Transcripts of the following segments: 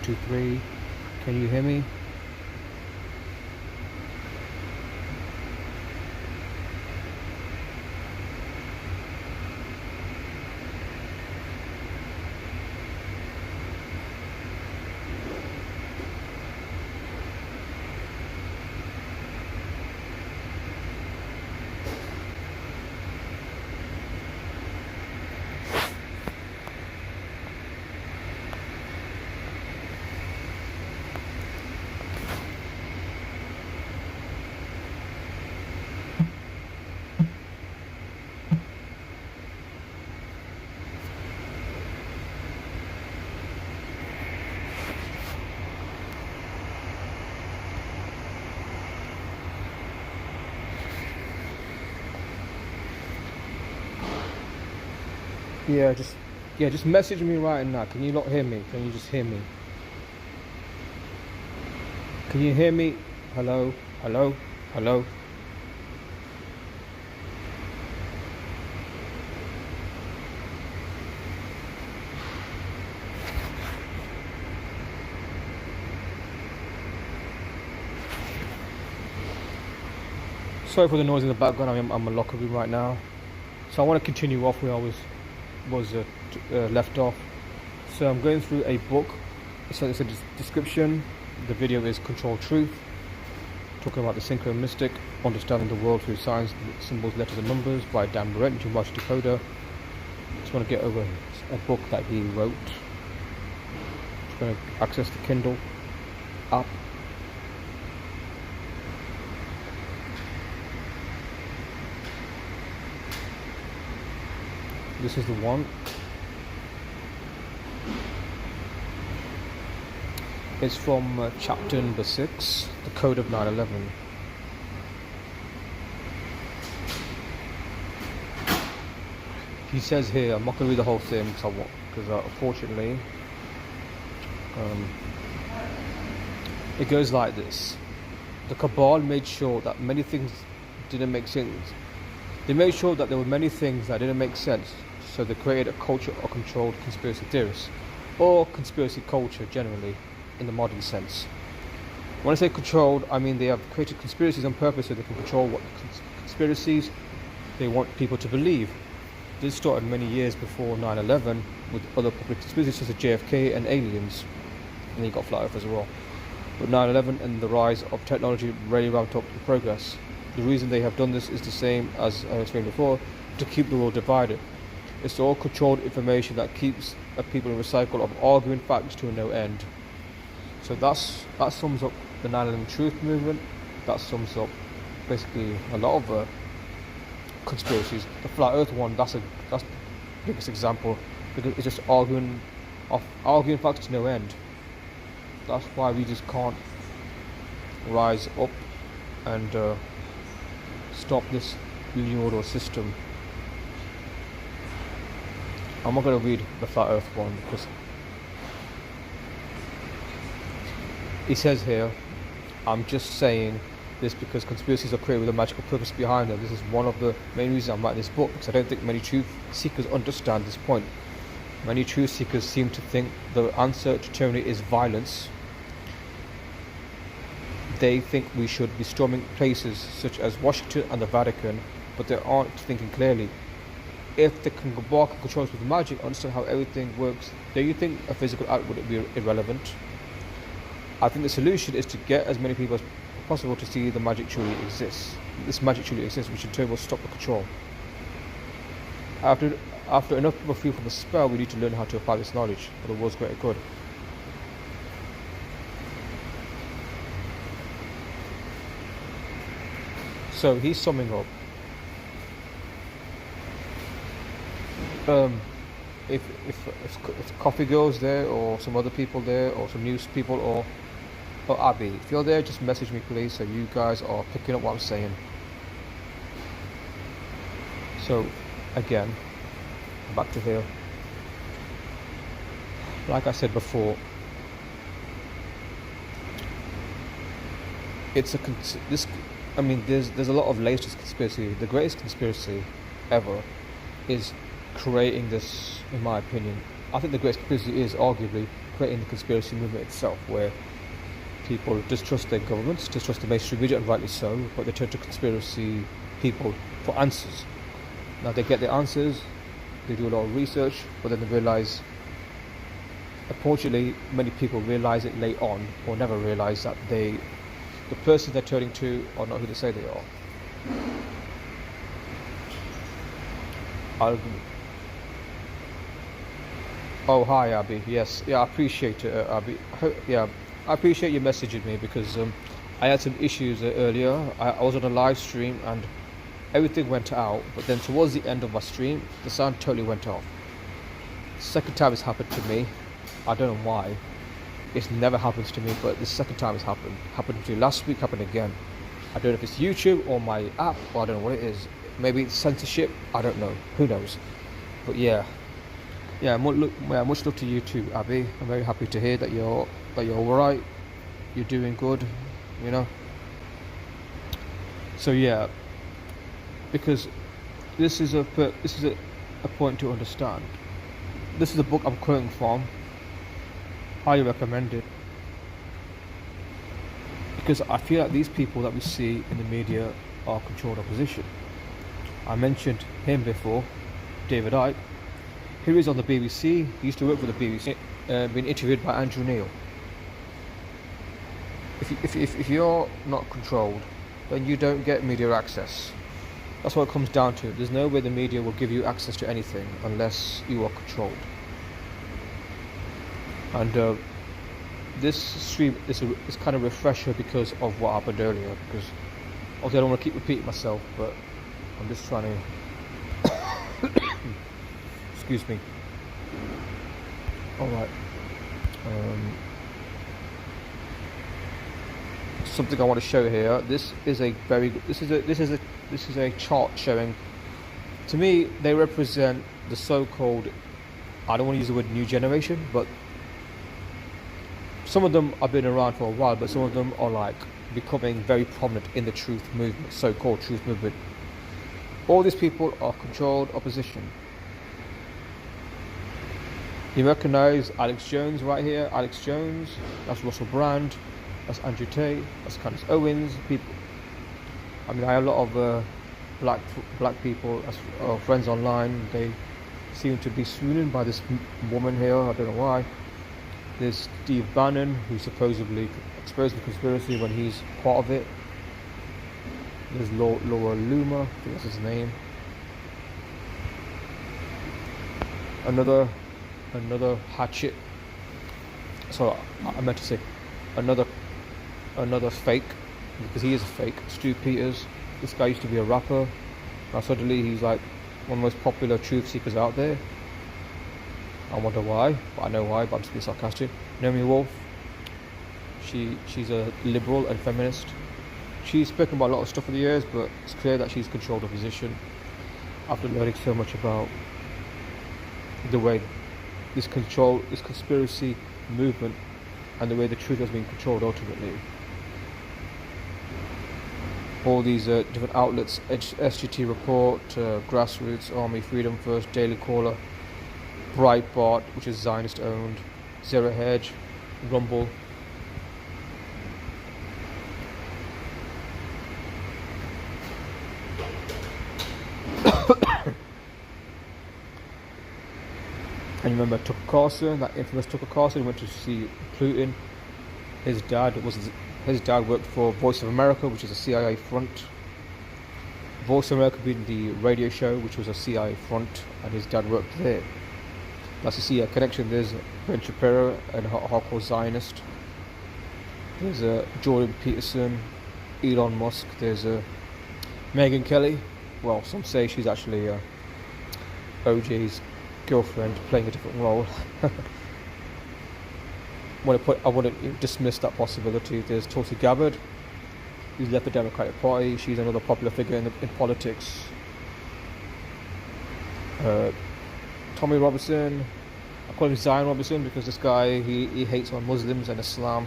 2, 3. Can you hear me? Just message me right now. Can you not hear me? Can you just hear me? Can you hear me? Hello? Hello? Hello? Sorry for the noise in the background. I'm in my locker room right now. So I want to continue off where I was left off. So I'm going through a book. So it's a description. The video is Control Truth, talking about the Synchromystic, Understanding the World Through Signs, Symbols, Letters and Numbers by Behrendt, Geometric Decoder. Just want to get over a book that he wrote. Just going to access the Kindle app. This is the one. It's from chapter number 6, the Code of 9/11. He says here, I'm not going to read the whole thing because unfortunately it goes like this. The Cabal made sure that many things didn't make sense. They made sure that there were many things that didn't make sense, so they created a culture of controlled conspiracy theorists, or conspiracy culture generally, in the modern sense. When I say controlled, I mean they have created conspiracies on purpose so they can control what conspiracies they want people to believe. This started many years before 9/11 with other public conspiracies such as JFK and aliens, and then you got Flat Earth as well. But 9/11 and the rise of technology really ramped up the progress. The reason they have done this is the same as I explained before, to keep the world divided. It's all controlled information that keeps people in a cycle of arguing facts to no end. So that sums up the 9/11 Truth movement. That sums up basically a lot of conspiracies. The Flat Earth one, that's the biggest example, because it's just arguing facts to no end. That's why we just can't rise up and stop this New Order system. I'm not going to read the Flat Earth one because he says here, I'm just saying this because conspiracies are created with a magical purpose behind them. This is one of the main reasons I'm writing this book, because I don't think many truth seekers understand this point. Many truth seekers seem to think the answer to tyranny is violence. They think we should be storming places such as Washington and the Vatican, but they aren't thinking clearly. If they can embark on controls with magic, understand how everything works, do you think a physical act would be irrelevant? I think the solution is to get as many people as possible to see the magic truly exists. This magic truly exists, which in turn will stop the control. After enough people feel from the spell, we need to learn how to apply this knowledge for the world's greater good. So he's summing up. If Coffee Girl's there, or some other people there, or some news people, or Abby, if you're there, just message me please, so you guys are picking up what I'm saying. So again, back to here. Like I said before, there's a lot of layers to this conspiracy. The greatest conspiracy ever is creating this, in my opinion. I think the greatest conspiracy is arguably creating the conspiracy movement itself, where people distrust their governments, distrust the mainstream media, and rightly so, but they turn to conspiracy people for answers. Now they get the answers, they do a lot of research, but then they realise, unfortunately, many people realise it late on, or never realise that the person they're turning to are not who they say they are. Oh, hi, Abby. Yes, yeah, I appreciate it, Abby. Yeah, I appreciate you messaging me, because I had some issues earlier. I was on a live stream and everything went out, but then towards the end of my stream, the sound totally went off. Second time it's happened to me. I don't know why. It never happens to me, but the second time it's happened. Happened to me last week, happened again. I don't know if it's YouTube or my app, or I don't know what it is. Maybe it's censorship, I don't know. Who knows? But yeah, much love to you too, Abby. I'm very happy to hear that you're alright. You're doing good, you know. So yeah, because this is a point to understand. This is a book I'm quoting from. Highly recommend it, because I feel like these people that we see in the media are controlled opposition. I mentioned him before, David Icke. Here he is on the BBC. He used to work for the BBC, being interviewed by Andrew Neil. If you're not controlled, then you don't get media access. That's what it comes down to. There's no way the media will give you access to anything unless you are controlled. And this stream is kind of refresher because of what happened earlier. Because obviously I don't want to keep repeating myself, but I'm just trying to excuse me. All right. Something I want to show here. This is a chart showing. To me, they represent the so-called, I don't want to use the word new generation, but some of them have been around for a while, but some of them are like becoming very prominent in the truth movement, so-called truth movement. All these people are controlled opposition. You recognize Alex Jones right here. Alex Jones, that's Russell Brand, that's Andrew Tate, that's Candace Owens. People, I mean, I have a lot of black people as friends online. They seem to be swooning by this woman here. I don't know why. There's Steve Bannon, who supposedly exposed the conspiracy when he's part of it. There's Laura Loomer, I think that's his name. Another hatchet. So I meant to say another fake, because he is a fake. Stu Peters. This guy used to be a rapper. Now suddenly he's like one of the most popular truth seekers out there. I wonder why, but I know why, but I'm just being sarcastic. Naomi Wolf, she's a liberal and feminist. She's spoken about a lot of stuff for the years, but it's clear that she's controlled opposition after learning so much about the way this conspiracy movement, and the way the truth has been controlled ultimately. All these different outlets, SGT Report, Grassroots, Army, Freedom First, Daily Caller, Breitbart, which is Zionist owned, Zero Hedge, Rumble. And you remember Tucker Carlson, that infamous Tucker Carlson, went to see Putin. His dad worked for Voice of America, which is a CIA front. Voice of America being the radio show, which was a CIA front, and his dad worked there. That's a CIA connection. There's Ben Shapiro, and hardcore Zionist. There's Jordan Peterson, Elon Musk. There's Megyn Kelly. Well, some say she's actually OJ's girlfriend playing a different role. I wouldn't dismiss that possibility. There's Tulsi Gabbard, who's left the Democratic Party. She's another popular figure in politics. Tommy Robinson, I call him Zion Robinson because this guy, he hates on Muslims and Islam,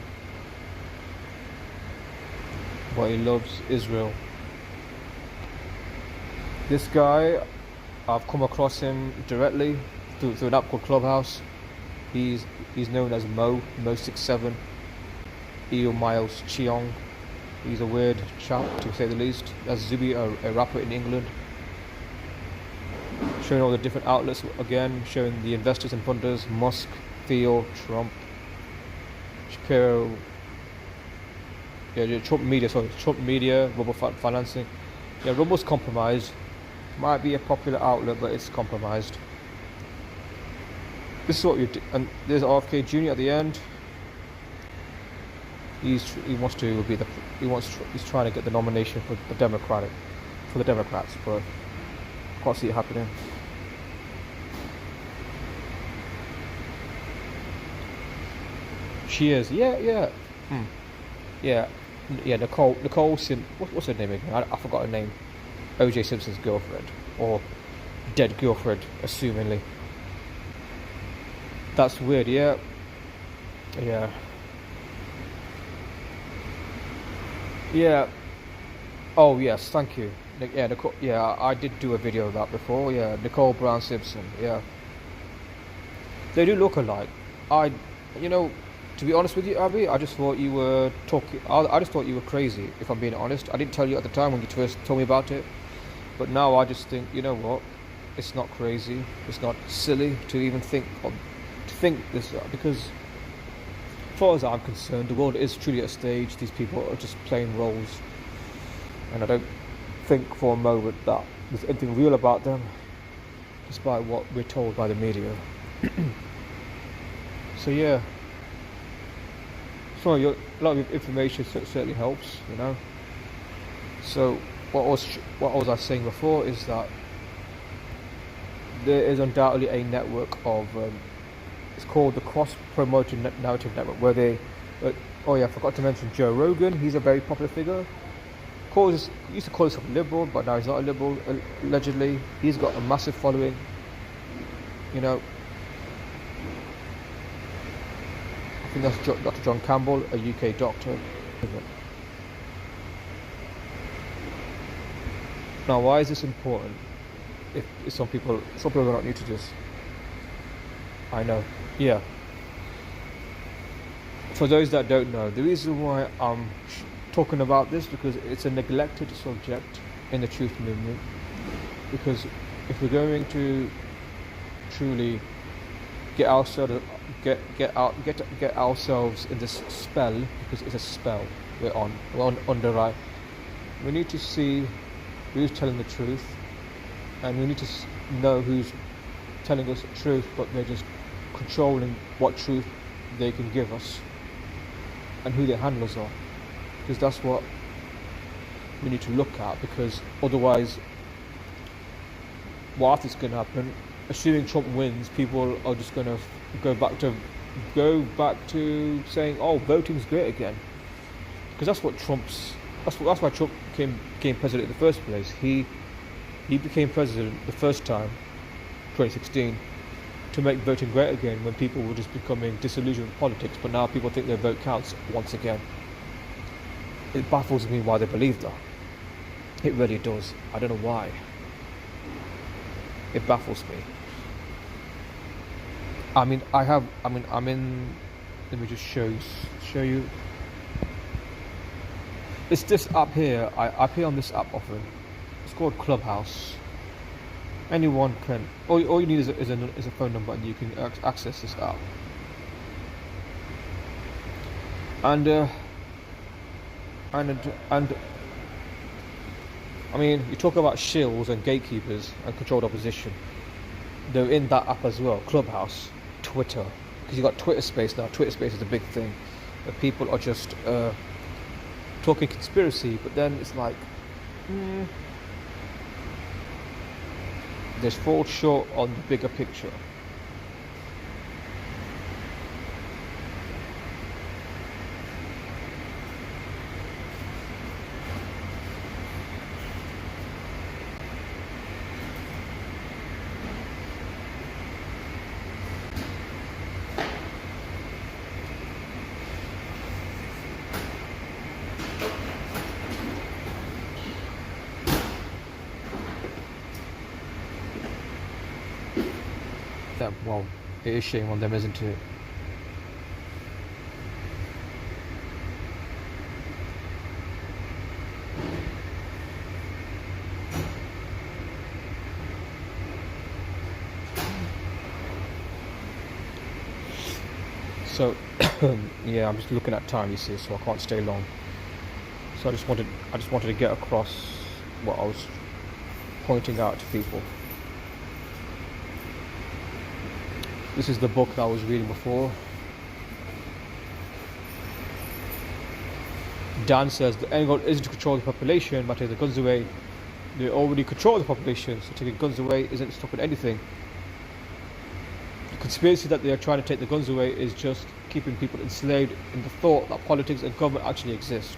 but he loves Israel. This guy, I've come across him directly through an app called Clubhouse. He's known as Mo67, Eo Miles Cheong. He's a weird chap, to say the least. That's Zubi, a rapper in England. Showing all the different outlets again, showing the investors and funders: Musk, Theo, Trump, Shapiro. Yeah, Trump Media, Rubble Financing. Yeah, Rubble's compromised. Might be a popular outlet, but it's compromised. This is what you do. And there's RFK Jr. at the end. He's trying to get the nomination for the Democrats, but I can't see it happening. Cheers. Yeah. Nicole what's her name again? I forgot her name. O.J. Simpson's girlfriend, or dead girlfriend, assumingly. That's weird. Yeah. Oh yes, thank you. Yeah, Nicole. Yeah, I did do a video of that before. Yeah, Nicole Brown Simpson. Yeah, they do look alike. To be honest with you, Abby, I just thought you were talking. I just thought you were crazy. If I'm being honest, I didn't tell you at the time when you first told me about it. But now I just think, you know what? It's not crazy. It's not silly to even think this, because, as far as I'm concerned, the world is truly a stage. These people are just playing roles, and I don't think for a moment that there's anything real about them, despite what we're told by the media. So yeah. So a lot of information certainly helps, you know. So what was I saying before is that there is undoubtedly a network of it's called the Cross-Promotion Narrative Network, where they I forgot to mention Joe Rogan. He's a very popular figure. He used to call himself liberal, but now he's not a liberal, allegedly. He's got a massive following, you know. I think that's Dr. John Campbell, a UK doctor. Now, why is this important? If some people are not new to this. I know. Yeah. For those that don't know, the reason why I'm talking about this, because it's a neglected subject in the truth movement. Because if we're going to truly get ourselves in this spell, because it's a spell we're under, right? We need to see who's telling the truth, and we need to know who's telling us the truth, but they're just controlling what truth they can give us and who their handlers are, because that's what we need to look at. Because otherwise, what I think is going to happen, assuming Trump wins, people are just going to go back to saying, "Oh, voting's great again," because that's why Trump became president in the first place. He became president the first time, 2016, to make voting great again, when people were just becoming disillusioned with politics. But now people think their vote counts once again. It baffles me why they believe that. It really does. I don't know why. It baffles me. I'm in. Let me just show you. It's this app here. I play on this app often. It's called Clubhouse. Anyone can. All you need is a phone number, and you can access this app. And I mean, you talk about shills and gatekeepers and controlled opposition. They're in that app as well. Clubhouse, Twitter, because you got Twitter Space now. Twitter Space is a big thing, where people are just talking conspiracy, but then it's like, they fall short on the bigger picture. Well, It is shame on them, isn't it? So yeah, I'm just looking at time, you see, so I can't stay long. So I just wanted to get across what I was pointing out to people. This is the book that I was reading before. Dan says the end goal isn't to control the population by taking the guns away. They already control the population, so taking guns away isn't stopping anything. The conspiracy that they are trying to take the guns away is just keeping people enslaved in the thought that politics and government actually exist.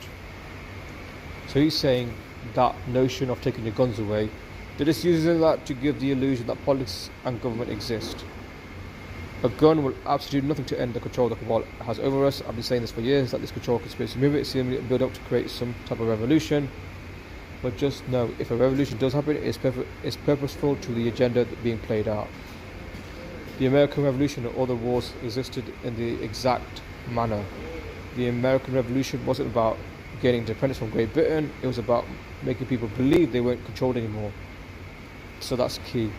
So he's saying that notion of taking the guns away, they're just using that to give the illusion that politics and government exist. A gun will absolutely do nothing to end the control the cabal has over us. I've been saying this for years, that this control conspiracy movement is seemingly built up to create some type of revolution. But just know, if a revolution does happen, it's purposeful to the agenda being played out. The American Revolution and all the wars existed in the exact manner. The American Revolution wasn't about gaining independence from Great Britain, it was about making people believe they weren't controlled anymore. So that's key.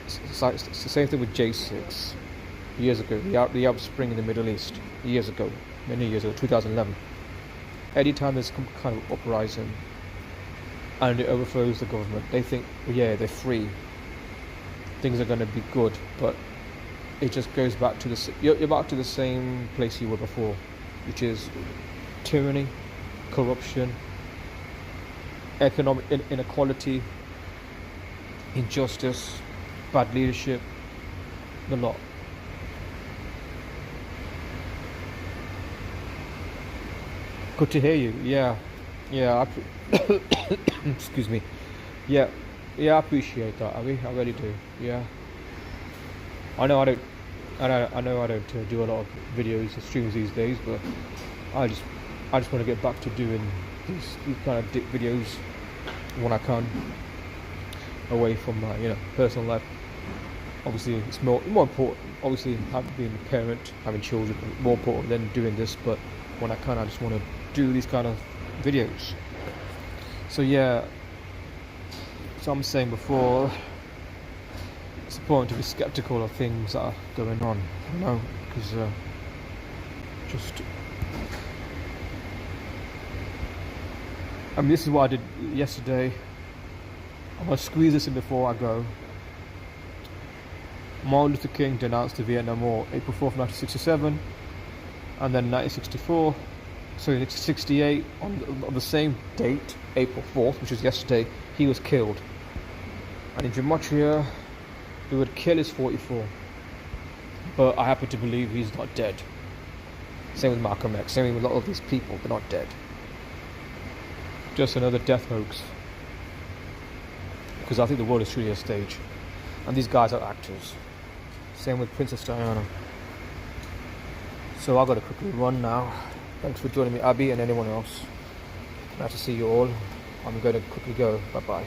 It's the same thing with J6. Years ago, the Arab Spring in the Middle East, years ago, many years ago, 2011. Anytime there's some kind of uprising and it overthrows the government, they think, well, yeah, they're free, things are going to be good, but it just goes back to you're back to the same place you were before, which is tyranny, corruption, economic inequality, injustice, bad leadership, the lot. Good to hear you. Yeah. Excuse me. Yeah, I appreciate that. I really do. Yeah. I know I don't do a lot of videos or streams these days, but I just want to get back to doing these kind of videos when I can, away from my personal life. Obviously, it's more important. Obviously, being a parent, having children, more important than doing this. But when I can, I just want to do these kind of videos. So yeah, so I'm saying before, it's important to be skeptical of things that are going on, because this is what I did yesterday. I'm going to squeeze this in before I go. Martin Luther King denounced the Vietnam War, April 4th, 1967, and then 1968, on the same date, April 4th, which was yesterday, he was killed. And in Gematria, the word kill is 44. But I happen to believe he's not dead. Same with Malcolm X, same with a lot of these people, they're not dead. Just another death hoax. Because I think the world is truly a stage. And these guys are actors. Same with Princess Diana. So I've got to quickly run now. Thanks for joining me, Abby, and anyone else. Nice to see you all. I'm going to quickly go. Bye-bye.